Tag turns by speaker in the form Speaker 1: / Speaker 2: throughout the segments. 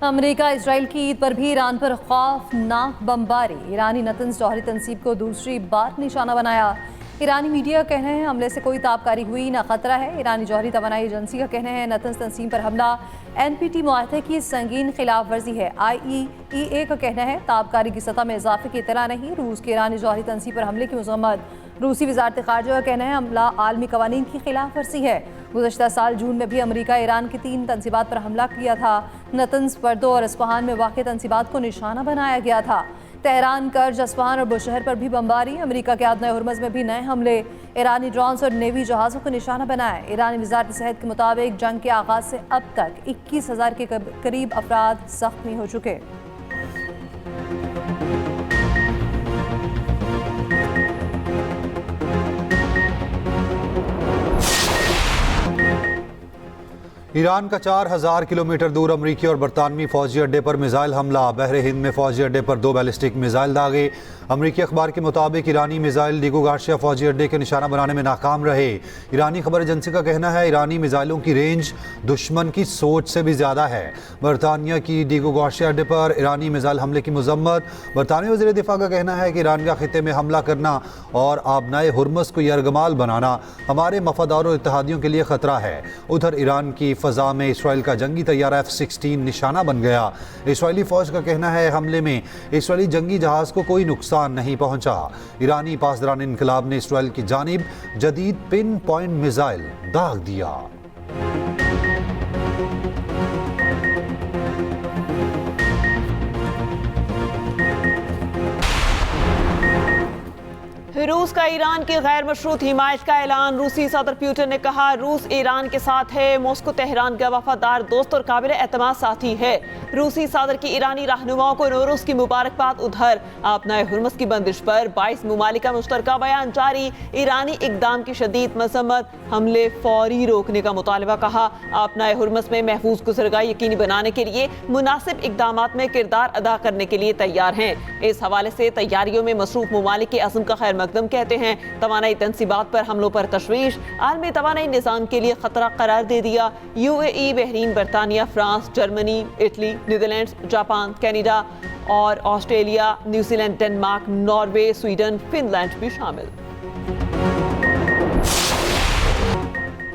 Speaker 1: America Israel की ईद पर भी ईरान पर खौफनाक बमबारी। ईरानी नतंज जौहरी तंसीब को दूसरी बार निशाना बनाया। ईरानी मीडिया का कहना है हमले से कोई ताबकारी हुई ना खतरा है। ईरानी जौहरी तवानाई एजेंसी का कहना है नतंज तंसीम पर हमला NPT मुआहदे की संगीन खिलाफ वर्जी है। IAEA का कहना है ताबकारी की सतह में इजाफे की इतला नहीं। रूस की ईरानी जौहरी तंसीब पर हमले की मजम्मत। रूसी वजारत खारजा का कहना है हमला आलमी कवानीन की खिलाफ वर्जी है। गुज़श्ता साल जून में भी अमेरिका ईरान की 3 तंसीबात पर हमला किया था। नतंज, पर्दो और इस्फहान में वाक़ तंसीबात को निशाना बनाया गया था। तेहरान, कर्ज, अस्फहान और बुशहर पर भी बमबारी। अमेरिका के आदना हुर्मज़ में भी नए हमले। ईरानी ड्रोन्स और नेवी जहाज़ों को निशाना बनाया। ईरानी वजारत सेहत के मुताबिक जंग के आगाज़ से अब तक 21,000 के करीब अफराद ज़ख्मी हो चुके।
Speaker 2: ईरान का 4,000 किलोमीटर दूर अमरीकी और बरतानवी फौजी अड्डे पर मिसाइल हमला। बहरे हिंद में फौजी अड्डे पर 2 बैलिस्टिक मिसाइल दागे। अमरीकी अखबार के मुताबिक ईरानी मिसाइल डीगो गार्शिया फौजी अड्डे के निशाना बनाने में नाकाम रहे। ईरानी खबर एजेंसी का कहना है ईरानी मिसाइलों की रेंज दुश्मन की सोच से भी ज़्यादा है। बरतानिया की डीगो गार्शिया अड्डे पर ईरानी मिसाइल हमले की मजम्मत। बरतानवी वज़ीर दिफा का कहना है कि ईरान का खिते में हमला करना और आबनाए हुर्मज़ को यरगमाल बनाना हमारे मफादार और इत्तेहादियों के लिए ख़तरा है। उधर ईरान की फ़ज़ा में इसराइल का जंगी तैयारा F-16 निशाना बन गया। इसराइली फ़ौज का कहना है हमले में इसराइली जंगी जहाज़ को कोई नुकसान नहीं पहुंचा। ईरानी पासदारान इनकलाब ने इसराइल की जानिब जदीद पिन पॉइंट मिसाइल दाग दिया।
Speaker 3: रूस का ईरान की गैर मशरूत हिमायत का ऐलान। रूसी सदर पुतिन ने कहा रूस ईरान के साथ है। मॉस्को तेहरान का वफादार दोस्त और काबिल एतमाद साथी है। रूसी सदर की ईरानी रहनुमाओं को नौरूज़ की मुबारकबाद। उधर आपनाए हुर्मज़ की बंदिश पर 22 मुमालिक का मुश्तरका बयान जारी। ईरानी इकदाम की शदीद मजम्मत। हमले फौरी रोकने का मुतालबा कहा। आपनाए हुर्मज़ में महफूज गुज़रगाही यकीनी बनाने के लिए मुनासिब इकदामात में किरदार अदा करने के लिए तैयार हैं। इस हवाले से तैयारियों में मसरूफ मुमालिक के अज़्म का खैर मकदम कहते हैं। तवानाई तंसीबात पर हमलों पर तशवीश आलमी तवानाई निज़ाम के लिए खतरा करार दे दिया। UAE, बहरीन, बरतानिया, France, Germany, Italy, Netherlands, Japan, Canada और Australia, New Zealand, Denmark, Norway, Sweden, Finland भी शामिल।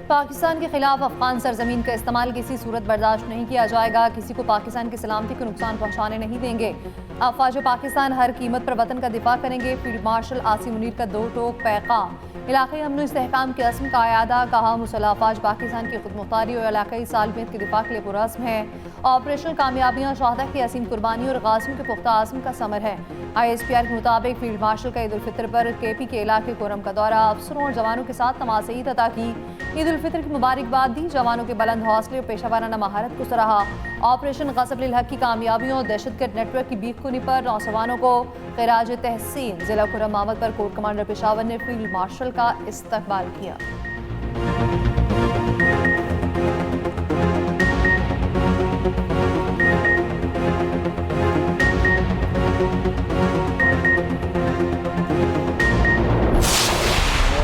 Speaker 1: पाकिस्तान के खिलाफ अफगान सरजमीन का इस्तेमाल किसी सूरत बर्दाश्त नहीं किया जाएगा। किसी को पाकिस्तान की सलामती को नुकसान पहुंचाने नहीं देंगे। अफवाज पाकिस्तान हर कीमत पर वतन का दिफा करेंगे। फील्ड मार्शल आसिम मुनीर का 2 टोक पैगाम। इलाक़ाई अमन और इस्तेहकाम के अज़्म का आयादा। कहा मुसल्लह अफवाज पाकिस्तान की खुदमुख्तारी और इलाक़ाई सालमियत के दिफा के लिए पुरअज़्म है। ऑपरेशनल कामयाबियाँ शहादा की असीम कुर्बानी और गाज़ियों के पुख्ता आज़्म का समर है। ISPR के मुताबिक फील्ड मार्शल का ईद उल फितर पर KP के इलाके कोरम का दौरा। अफसरों और जवानों के साथ नमाज़ ईद अता की। ईद उल फितर की मुबारकबाद दी। जवानों के बुलंद हौसले और पेशा वाराना महारत को सराहा। ऑपरेशन ग़ज़ब लिल हक़ की कामयाबियों और दहशतगर्द नेटवर्क की बीखकुनी पर नौजवानों को खिराज तहसीन। जिला खुर्रम अहमद पर कोर कमांडर पेशावर ने फील्ड मार्शल का इस्तकबाल किया।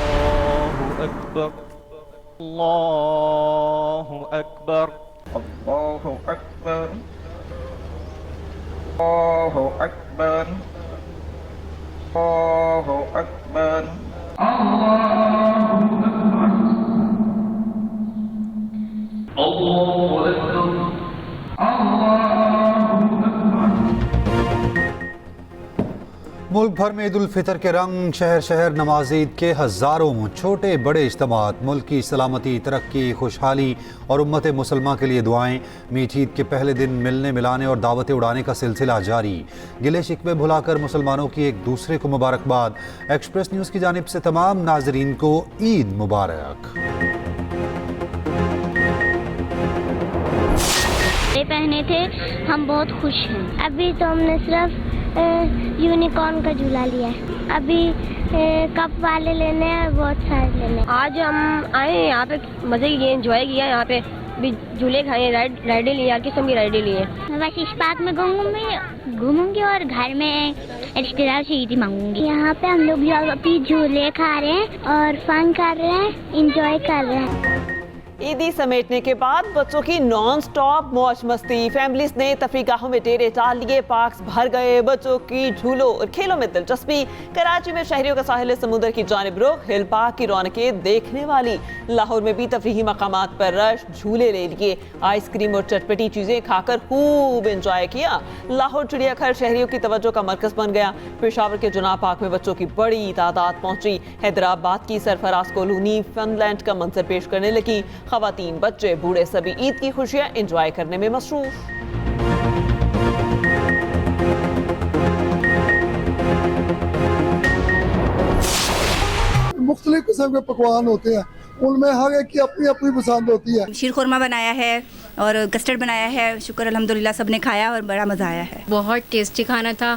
Speaker 4: अल्लाहु अकबर, अल्लाहु अकबर, अल्लाहु अकबर, अल्लाहु अकबर, अल्लाहु अकबर, अल्लाहु अकबर, अल्लाहु अकबर।
Speaker 2: मुल्क भर में ईद उल फितर के रंग। शहर शहर नमाज ईद के हज़ारों छोटे बड़े इज्तिमात। मुल्क की सलामती, तरक्की, खुशहाली और उम्मत मुसलमान के लिए दुआएं। मीठी ईद के पहले दिन मिलने मिलाने और दावतें उड़ाने का सिलसिला जारी। गिले शिकवे भुलाकर मुसलमानों की एक दूसरे को मुबारकबाद। एक्सप्रेस न्यूज़ की जानिब से तमाम नाजरीन को ईद मुबारक।
Speaker 5: पहने थे, हम बहुत खुश हैं। अभी तो हमने सिर्फ यूनिकॉर्न का झूला लिया है। अभी कप वाले लेने हैं, बहुत सारे लेने हैं।
Speaker 6: आज हम आए यहाँ पे मज़े किए, एंजॉय किया। यहाँ पे भी झूले खाए, राइडें ली, हर किस्म की राइडें ली है।
Speaker 5: मैं बस इस पार्क में घूमूंगी और घर में रिश्तेदार से ईदी मांगूंगी। यहाँ पे हम लोग अभी झूले खा रहे हैं और फन कर रहे हैं, इंजॉय कर रहे हैं।
Speaker 3: ईदी समेटने के बाद बच्चों की नॉन स्टॉप मौज मस्ती। फैमिलीज ने तफरीगाहों में डेरे डाल लिए, पार्क्स भर गए, बच्चों की झूलों और खेलों में दिलचस्पी। कराची में शहरियों का साहिल समुद्र की जानिब रुख, हिल पार्क की रौनकें देखने वाली। लाहौर में भी तफरीही मकामात पर रश, झूले ले लिए, आइसक्रीम और चटपटी चीजें खाकर खूब एंजॉय किया। लाहौर चिड़ियाघर शहरियों की तवज्जो का मरकज बन गया। पेशावर के जुना पार्क में बच्चों की बड़ी तादाद पहुंची। हैदराबाद की सरफराज कॉलोनी फनलैंड का मंजर पेश करने लगी। खवातीन, बच्चे, बूढ़े सभी ईद की खुशियां एंजॉय करने में मसरूफ।
Speaker 7: मुख्तलिफ किस्म के पकवान होते हैं, उनमें हर एक की अपनी अपनी पसंद होती है।
Speaker 8: शीर खुरमा बनाया है और कस्टर्ड बनाया है। शुक्र अल्हम्दुलिल्लाह सबने खाया और बड़ा मज़ा आया है।
Speaker 9: बहुत टेस्टी खाना था।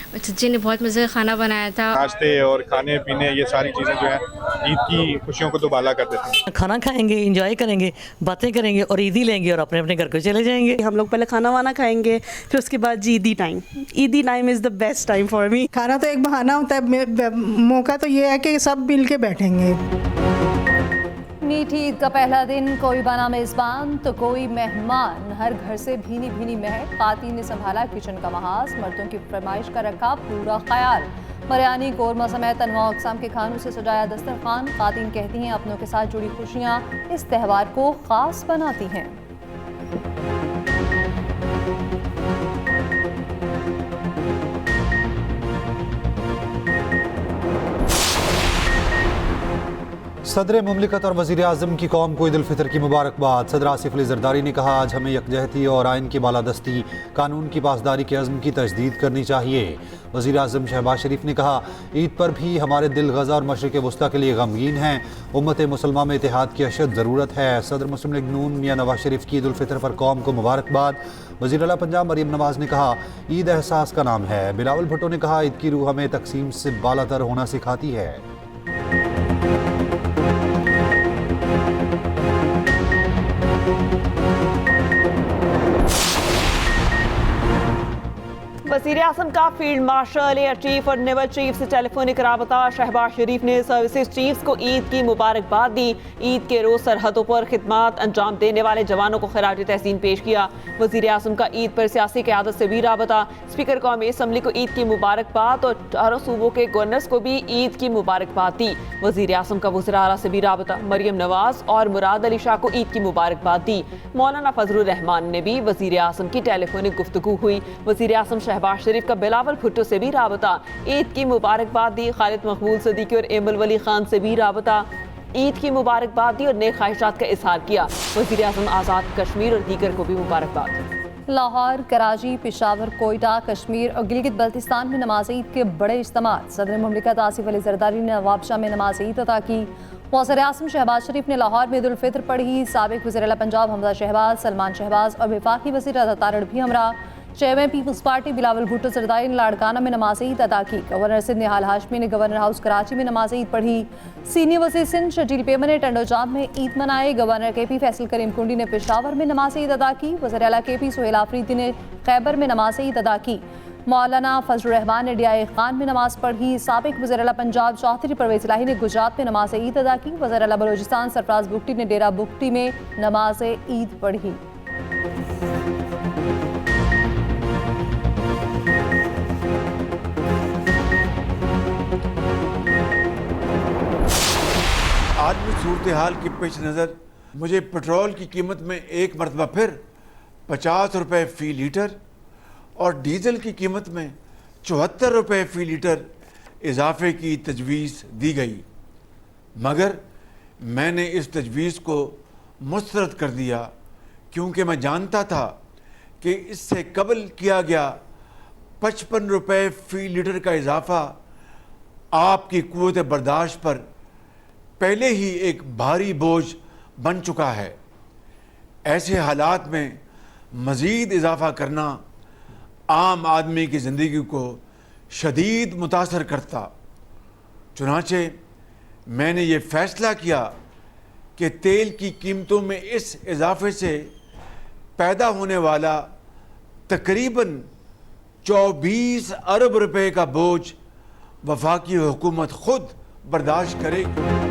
Speaker 9: सच्ची ने बहुत मज़े का खाना बनाया था।
Speaker 10: नाश्ते और खाने पीने ये सारी चीज़ें जो हैं ईद की खुशियों को दुबाला कर देते हैं।
Speaker 11: खाना खाएंगे, एंजॉय करेंगे, बातें करेंगे और ईदी लेंगे और अपने अपने घर को चले जाएंगे।
Speaker 12: हम लोग पहले खाना वाना खाएंगे, फिर उसके बाद जी ईदी time is the best time for me.
Speaker 13: खाना तो एक बहाना होता है, मौका तो ये है कि सब मिल के बैठेंगे।
Speaker 1: मीठी ईद का पहला दिन, कोई बना मेज़बान तो कोई मेहमान। हर घर से भीनी भीनी महक। खातून ने संभाला किचन का महाज, मर्दों की फरमाइश का रखा पूरा ख्याल। बिरयानी, कोरमा समेत अनवा अक़साम के खानों से सजाया दस्तरखान। खातून कहती हैं अपनों के साथ जुड़ी खुशियाँ इस त्यौहार को ख़ास बनाती हैं।
Speaker 2: सदर मुमलिकत और वज़ीर आज़म की कौम को ईद उल फितर की मुबारकबाद। सदर आसिफ अली ज़रदारी ने कहा, आज हमें यकजहती और आइन की बालादस्ती, कानून की पासदारी के अज़्म की तजदीद करनी चाहिए। वज़ीर आज़म शहबाज शरीफ ने कहा, ईद पर भी हमारे दिल गज़ा और मशरिक़ वस्ता के लिए गमगीन हैं। उम्मत मुसलमा में इत्तेहाद की अशद ज़रूरत है। सदर मुस्लिम लीग नून मियाँ नवाज शरीफ की ईद उल फितर पर कौम को मुबारकबाद। वज़ीर आला पंजाब मरीम नवाज ने कहा, ईद एहसास का नाम है। बिलावल भुट्टो ने कहा, ईद की रूह हमें तकसीम से बालातर होना सिखाती है।
Speaker 3: वज़ीर आज़म का फील्ड मार्शल, एयर चीफ और नेवल चीफ से टेलीफोनिक राबता। शहबाज शरीफ ने सर्विसेज चीफ्स को ईद की मुबारकबाद दी। ईद के रोज़ सरहदों पर खिदमत अंजाम देने वाले जवानों को खिराज तहसीन पेश किया। वज़ीर आज़म का ईद पर सियासी क़यादत से भी राबता। स्पीकर कौमी असम्बली को ईद की मुबारकबाद और 18 सूबों के गवर्नर्स को भी ईद की मुबारकबाद दी। वज़ीर आज़म का वज़ीर आला से भी राबता। मरियम नवाज और मुराद अली शाह को ईद की मुबारकबाद दी। मौलाना फजलुर रहमान ने भी वज़ीर आज़म की टेलीफोनिक गुफ्तगू हुई। वज़ीर आज़म शहबाज शरीफ का बिलावल भुट्टो से भी राबता। ईद की मुबारकबाद दी। खालिद मकबूल सदीकी और एमल वली खान से भी राबता। ईद की मुबारकबाद दी और नेक ख्वाहिशात का इजहार किया। वज़ीर आज़म आज़ाद कश्मीर और दीगर को भी मुबारकबाद।
Speaker 1: लाहौर, कराची, पेशावर, कोयटा, कश्मीर और गिलगित बल्तिस्तान में नमाज ईद के बड़े इज्तिमात। सदर मुमलिकत आसिफ अली ज़रदारी ने नवाबशाह में नमाज ईद अता की। वज़ीर आज़म शहबाज शरीफ ने लाहौर में ईद उल फितर पढ़ी। साबिक़ वज़ीर आला पंजाब हमजा शहबाज, सलमान शहबाज और वफाकी वज़ीर अता तारड़ भी हमरा। Chairman peoples party Bilawal Bhutto Zardari ने लाड़काना में नमाज ईद अदा की। गवर्नर सिंध निहाल हाशमी ने गवर्नर हाउस कराची में नमाज ईद पढ़ी। सीनियर वज़ीर सिंध शजील पेमन ने टंडोजाम में ईद मनाई। गवर्नर KP फैसल करीम कुंडी ने पेशावर में नमाज ईद अदा की। वज़ीर आला KP सुहेल आफरीदी ने खैबर में नमाज ईद अदा की। मौलाना फजलुर रहमान ने DI खान में नमाज पढ़ी। साबिक़ वज़ीर आला पंजाब चौधरी परवेज़ इलाही ने गुजरात में नमाज ईद अदा की। वज़ीर आला बलोचिस्तान सरफराज बुगटी ने डेरा बुगटी में नमाज ईद पढ़ी।
Speaker 14: आज भी सूरत हाल के पेश नज़र मुझे पेट्रोल की कीमत में एक मरतबा फिर 50 रुपये फ़ी लीटर और डीज़ल की कीमत में 74 रुपये फ़ी लीटर इजाफे की तजवीज़ दी गई, मगर मैंने इस तजवीज़ को मुस्तरद कर दिया क्योंकि मैं जानता था कि इससे कबल किया गया 55 रुपये फ़ी लीटर का इजाफा आपकी क़ुव्वत बर्दाश्त पर पहले ही एक भारी बोझ बन चुका है। ऐसे हालात में मज़ीद इजाफा करना आम आदमी की ज़िंदगी को शदीद मुतासर करता। चुनांचे मैंने ये फ़ैसला किया कि तेल की कीमतों में इस इजाफे से पैदा होने वाला तकरीबन 24 अरब रुपए का बोझ वफाकी हुकूमत खुद बर्दाश्त करेगी।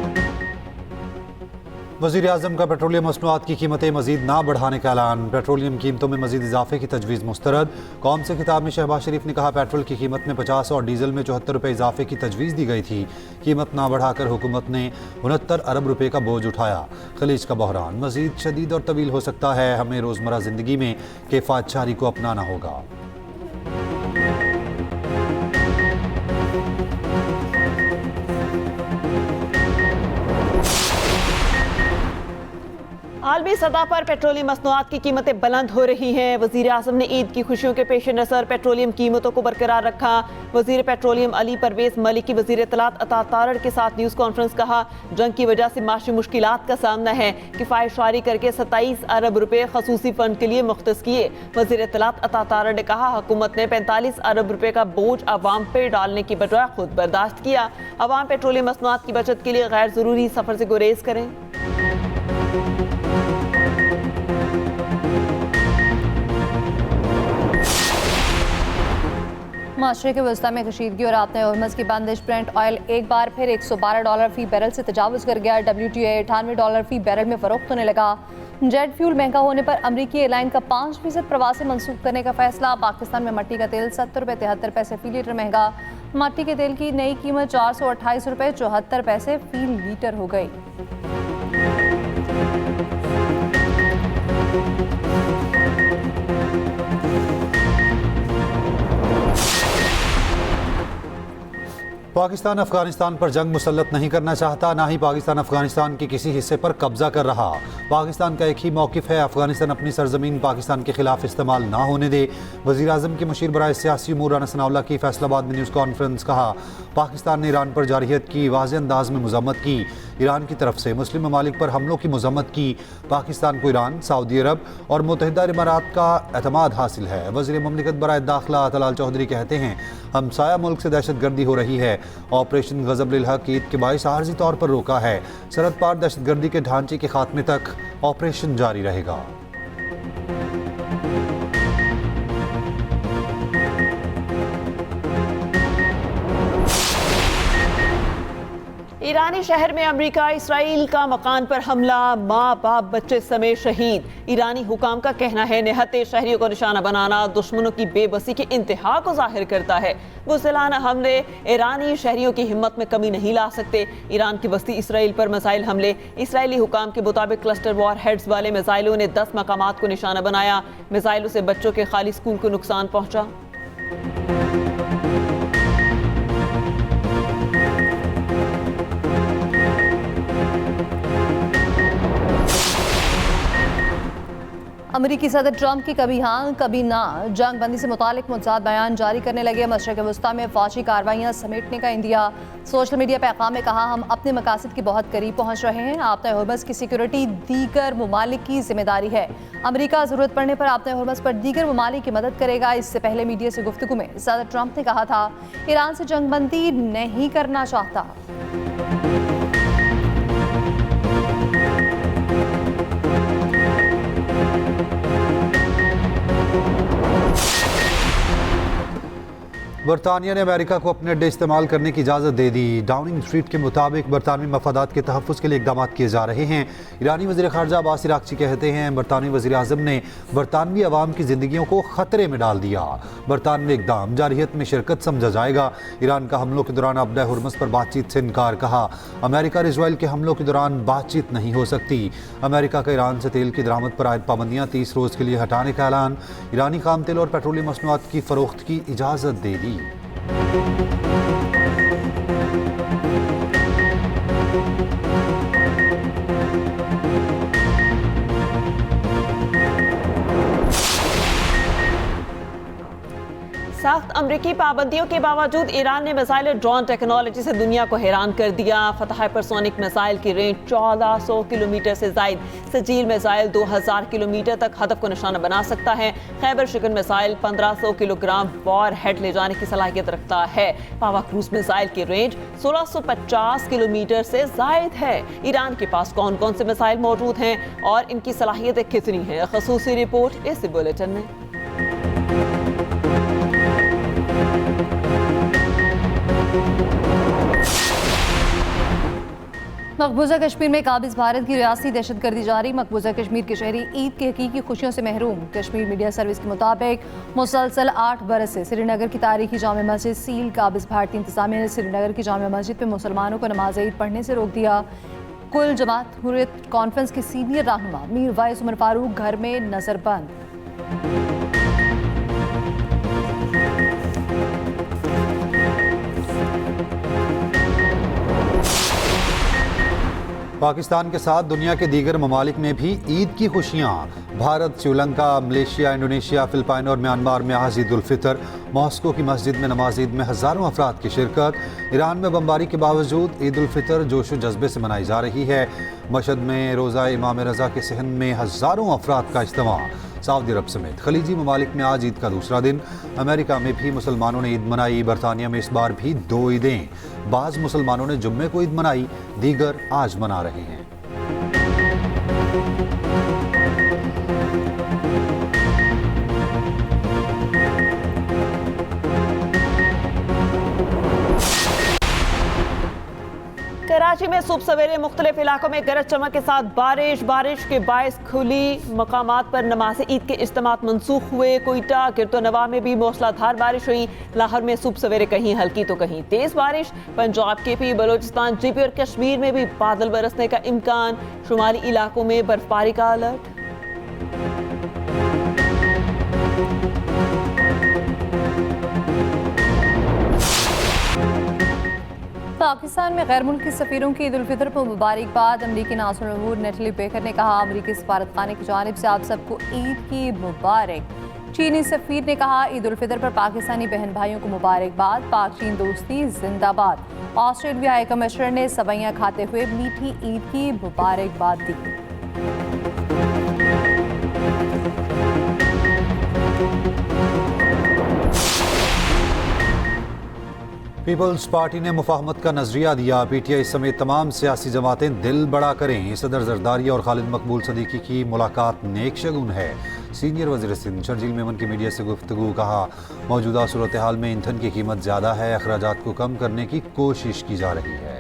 Speaker 2: वज़ीर आज़म का पेट्रोलियम मसनूआत की कीमतें मज़ीद ना बढ़ाने का ऐलान। पेट्रोलियम कीमतों में मज़ीद इजाफे की तजवीज़ मुस्तरद। कौम से खिताब में शहबाज शरीफ ने कहा, पेट्रोल की कीमत में 50 और डीजल में 74 रुपये इजाफे की तजवीज़ दी गई थी। कीमत ना बढ़ाकर हुकूमत ने 69 अरब रुपये का बोझ उठाया। खलीज का बहरान मज़ीद शदीद और तवील हो सकता है। हमें रोज़मर्रा ज़िंदगी में किफ़ायत जारी को अपनाना होगा।
Speaker 3: आलमी सतह पर पेट्रोलियम मसनूआत की कीमतें बुलंद हो रही हैं। वज़ीर आज़म ने ईद की खुशियों के पेश नज़र पेट्रोलियम कीमतों को बरकरार रखा। वज़ीर पेट्रोलियम अली परवेज़ मलिकी वज़ीर इत्तलात अता तारड़ के साथ न्यूज़ कॉन्फ्रेंस कहा, जंग की वजह से माशी मुश्किलात का सामना है। किफ़ायत शारी करके 27 अरब रुपये खसूसी फ़ंड के लिए मुख्तस किए। वज़ीर इत्तलात अता तारड़ ने कहा, हुकूमत ने 45 अरब रुपये का बोझ अवाम पे डालने की बजाय खुद बर्दाश्त किया। अवाम पेट्रोलियम मसनूआत की बचत के लिए गैर ज़रूरी सफ़र से गुरेज करें।
Speaker 1: माशरे के वस्ता में कशीदगी और आपने हर्मज़ की बंदिश। ब्रेंट ऑयल एक बार फिर $112 फी बैरल से तजावुज़ कर गया। WTI $98 फी बैरल में फ़रोख्त होने लगा। जेट फ्यूल महंगा होने पर अमरीकी एयरलाइन का 5% प्रवास मंसूख करने का फैसला। पाकिस्तान में मट्टी का तेल 70 रुपये 73 पैसे फ़ी लीटर महंगा। मट्टी के तेल की नई कीमत 428 रुपये 74 पैसे फ़ी लीटर हो गई।
Speaker 2: पाकिस्तान अफगानिस्तान पर जंग मुसल्लत नहीं करना चाहता, ना ही पाकिस्तान अफगानिस्तान के किसी हिस्से पर कब्जा कर रहा। पाकिस्तान का एक ही मौक़िफ़ है, अफगानिस्तान अपनी सरजमीन पाकिस्तान के खिलाफ इस्तेमाल ना होने दे। वज़ीर आज़म के मुशीर बराए सियासी उमूर राना सनाउल्लाह की फैसलाबाद में न्यूज़ कॉन्फ्रेंस। कहा, पाकिस्तान ने ईरान पर जारहियत की वाज़ेह अंदाज में मज़म्मत की। ईरान की तरफ से मुस्लिम ममालिक पर हमलों की मज़म्मत की। पाकिस्तान को ईरान, सऊदी अरब और मुत्तहिदा इमारात का एतमाद हासिल है। वज़ीर ममलिकत बराए दाखिला तलाल चौधरी कहते हैं, हमसाया मुल्क से दहशत गर्दी हो रही है। ऑपरेशन गज़ब लिल हक़ ईद के बाइस आर्जी तौर पर रोका है। सरहद पार दहशत गर्दी के ढांचे के खात्मे तक ऑपरेशन जारी रहेगा।
Speaker 3: ईरानी शहर में अमेरिका इसराइल का मकान पर हमला, माँ बाप बच्चे समेत शहीद। ईरानी हुकाम का कहना है, निहत्ते शहरियों को निशाना बनाना दुश्मनों की बेबसी की इंतहा को जाहिर करता है। बुज़दिलाना हमले ईरानी शहरियों की हिम्मत में कमी नहीं ला सकते। ईरान की बस्ती इसराइल पर मिसाइल हमले। इसराइली हुकाम के मुताबिक क्लस्टर वॉर हेड्स वाले मिसाइलों ने 10 मकामात को निशाना बनाया। मिसाइलों से बच्चों के खाली स्कूल को नुकसान पहुंचा।
Speaker 1: अमेरिकी सदर ट्रंप की कभी हाँ कभी ना जंग बंदी से मुतालिक मुतज़ाद बयान जारी करने लगे। मशरक़ वस्ता में फ़ौजी कार्रवाइयाँ समेटने का इंदिया। सोशल मीडिया पैगाम में कहा, हम अपने मकासद के बहुत करीब पहुँच रहे हैं। आपने हर्मज़ की सिक्योरिटी दीगर ममालिक की जिम्मेदारी है। अमेरिका ज़रूरत पड़ने पर आपने हर्मज़ पर दीगर ममालिक की मदद करेगा। इससे पहले मीडिया से गुफ्तगू में सदर ट्रंप ने कहा था, ईरान से जंग बंदी नहीं करना चाहता।
Speaker 2: बरतानिया ने अमेरिका को अपने अड्डे इस्तेमाल करने की इजाज़त दे दी। डाउनिंग स्ट्रीट के मुताबिक बरतानवी मफादात के तहफ़्फ़ुज़ के लिए इक़दाम किए जा रहे हैं। ईरानी वज़ीर ख़ारजा अब्बास इराक़ची कहते हैं, बरतानवी वज़ीर आज़म ने बरतानवी अवाम की ज़िंदगियों को ख़तरे में डाल दिया। बरतानवी इक़दाम जारहियत में शिरकत समझा जाएगा। ईरान का हमलों के दौरान अब्दा हुर्मुज़ पर बातचीत से इनकार। कहा, अमेरिका और इजराइल के हमलों के दौरान बातचीत नहीं हो सकती। अमेरिका का ईरान से तेल की दरामद पर आयद पाबंदियाँ 30 रोज़ के लिए हटाने का ऐलान। ईरानी खाम तेल और पेट्रोलियम मसनूआत की फ़रोख्त की इजाज़त दे दी।
Speaker 3: सख्त अमरीकी पाबंदियों के बावजूद ईरान ने मिसाइल ड्रोन टेक्नोलॉजी से दुनिया को हैरान कर दिया। फतह हाइपरसोनिक मिसाइल की रेंज 1400 किलोमीटर से जायद। सजील मिसाइल 2000 किलोमीटर तक हदफ को निशाना बना सकता है। खैबर शिकन मिसाइल 1500 किलोग्राम वॉर हेड ले जाने की सलाहियत रखता है। पावा क्रूज मिसाइल की रेंज 1650 किलोमीटर से जायद है। ईरान के पास कौन कौन से मिसाइल मौजूद हैं और इनकी सलाहियतें कितनी हैं, ख़ुसूसी रिपोर्ट इस बुलेटिन में।
Speaker 1: मकबूजा कश्मीर में काबिज भारत की रियासती दहशतगर्दी जारी। मकबूजा कश्मीर के शहरी ईद की हकीकी खुशियों से महरूम। कश्मीर मीडिया सर्विस के मुताबिक मुसलसल 8 बरस से श्रीनगर की तारीखी जामे मस्जिद सील। काबिज भारतीय इंतजामिया ने श्रीनगर की जामे मस्जिद में मुसलमानों को नमाज ईद पढ़ने से रोक दिया। कुल जमात हुर्रियत कॉन्फ्रेंस के सीनियर रहनुमा मीर वाइस उमर फारूक घर में नजरबंद।
Speaker 2: पाकिस्तान के साथ दुनिया के दीगर ममालिक में भी ईद की खुशियाँ। Bharat, Sri Lanka, Malaysia, Indonesia, Philippine और म्यांमार में आज ईद उल फितर। मॉस्को की मस्जिद में नमाज ईद में हज़ारों अफराद की शिरकत। ईरान में बमबारी के बावजूद ईद उल फितर जोश व जज्बे से मनाई जा रही है। मशहद में रोज़ा इमाम रज़ा के सहन में हज़ारों अफराद का इज्तिमा। सऊदी अरब समेत खलीजी ममालिक में आज ईद का दूसरा दिन। अमेरिका में भी मुसलमानों ने ईद मनाई। बरतानिया में इस बार भी 2 ईदें। बाज़ मुसलमानों ने जुम्मे को ईद मनाई, दीगर आज मना रहे हैं।
Speaker 3: कराची में सुबह सवेरे मुख्तलिफ इलाकों में गरज चमक के साथ बारिश के बायस खुली मकामात पर नमाज ईद के इज्तिमात मनसूख हुए। कोयटा, किरतोनवा में भी मूसलाधार बारिश हुई। लाहौर में सुबह सवेरे कहीं हल्की तो कहीं तेज बारिश। पंजाब, केपी, बलोचिस्तान, जीपी और कश्मीर में भी बादल बरसने का इम्कान। शुमाली इलाकों में बर्फबारी का अलर्ट।
Speaker 1: पाकिस्तान में गैर मुल्की सफ़ीरों की ईद उल फितर पर मुबारकबाद। अमरीकी नाज़िर उमूर नेटली बेकर ने कहा, अमरीकी सफारतखाने की जानिब से आप सबको ईद की मुबारक। चीनी सफ़ीर ने कहा, ईद उल फितर पर पाकिस्तानी बहन भाइयों को मुबारकबाद। पाक चीन दोस्ती जिंदाबाद। ऑस्ट्रेलिया हाई कमिश्नर ने सवैयां खाते हुए मीठी ईद की मुबारकबाद दी।
Speaker 2: पीपल्स पार्टी ने मुफाहमत का नजरिया दिया। पीटीआई समेत तमाम सियासी जमातें दिल बड़ा करें। सदर जरदारी और खालिद मकबूल सदीकी की मुलाकात नेक शगुन है। सीनियर वज़ीर सिंध शर्जील मेमन की मीडिया से गुफ्तगू। कहा, मौजूदा सूरत हाल में ईंधन की कीमत ज़्यादा है, अखराजात को कम करने की कोशिश की जा रही है।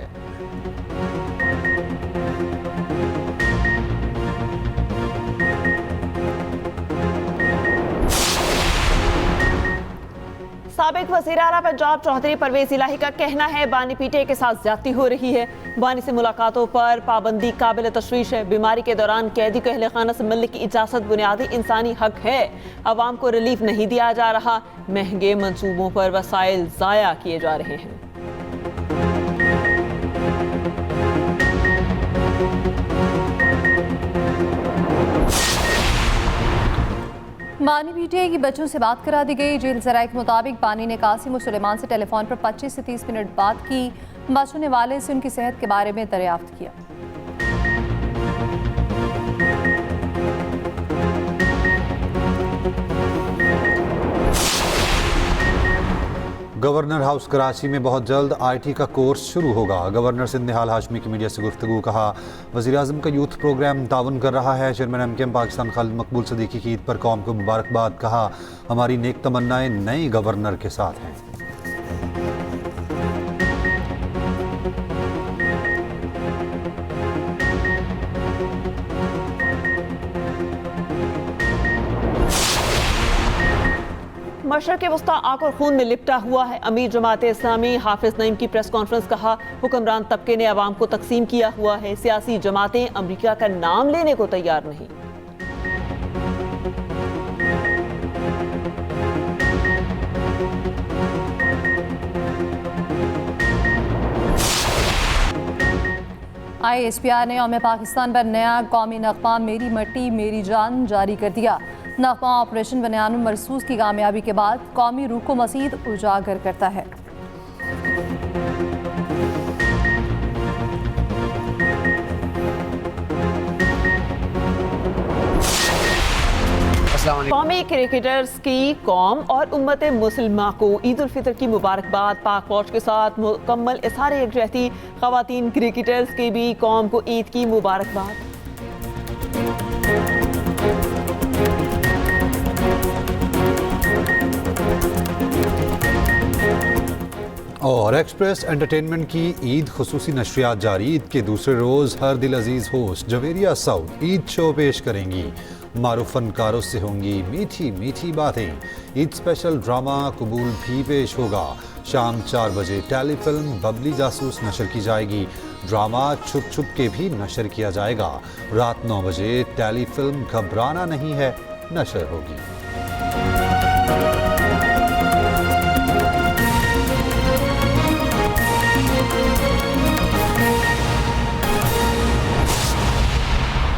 Speaker 3: साबिक वज़ीर आला पंजाब चौधरी परवेज इलाही का कहना है, बानी पीटे के साथ ज्यादती हो रही है। बानी से मुलाकातों पर पाबंदी काबिल तशवीश है। बीमारी के दौरान कैदी को अहले खाना से मिलने की इजाज़त बुनियादी इंसानी हक है। अवाम को रिलीफ नहीं दिया जा रहा। महंगे मंसूबों पर वसाइल ज़ाया किए जा रहे हैं।
Speaker 1: बानी पीटीआई की बच्चों से बात करा दी गई। जेल जराये के मुताबिक बानी ने कासिम और सुलेमान से टेलीफोन पर 25 से 30 मिनट बात की। बच्चों ने वाले से उनकी सेहत के बारे में दरियाफ्त किया।
Speaker 2: गवर्नर हाउस कराची में बहुत जल्द IT का कोर्स शुरू होगा। गवर्नर सिंध निहाल हाशमी की मीडिया से गुफ्तगू। कहा, वज़ीर आज़म का यूथ प्रोग्राम ताउन कर रहा है। चेयरमैन MKM पाकिस्तान खालिद मकबूल सदीकी की ईद पर कौम को मुबारकबाद। कहा, हमारी नेक तमन्नाएं नए गवर्नर के साथ हैं।
Speaker 3: मशरक़ वस्ता आग और खून में लिपटा हुआ है। अमीर जमात इस्लामी हाफिज नईम की प्रेस कॉन्फ्रेंस। कहा, हुक्मरान तबके ने अवाम को तकसीम किया हुआ है। सियासी जमातें अमरीका का नाम लेने को तैयार नहीं।
Speaker 1: ISPR ने यौम पाकिस्तान पर नया कौमी नग़मा मेरी मट्टी मेरी जान जारी कर दिया। नग़मा ऑपरेशन बनियानुल मरसूस की कामयाबी के बाद कौमी रूह को मज़ीद उजागर करता है।
Speaker 3: कौमी क्रिकेटर्स की कौम और उम्मत मुसलिमा को ईद उल फितर की मुबारकबाद। पाक फौज के साथ मुकम्मल इज़हार यकजहती। ख़वातीन क्रिकेटर्स की भी कौम को ईद की मुबारकबाद।
Speaker 2: और एक्सप्रेस एंटरटेनमेंट की ईद खुसूसी नशरियात जारी। ईद के दूसरे रोज़ हर दिल अजीज़ होस्ट जवेरिया साउथ ईद शो पेश करेंगी। मारूफ फनकारों से होंगी मीठी मीठी बातें। ईद स्पेशल ड्रामा कबूल भी पेश होगा। शाम 4 बजे टेलीफिल्म बबली जासूस नशर की जाएगी। ड्रामा छुप छुप के भी नशर किया जाएगा। रात 9 बजे टेलीफिल्म घबराना नहीं है नशर होगी।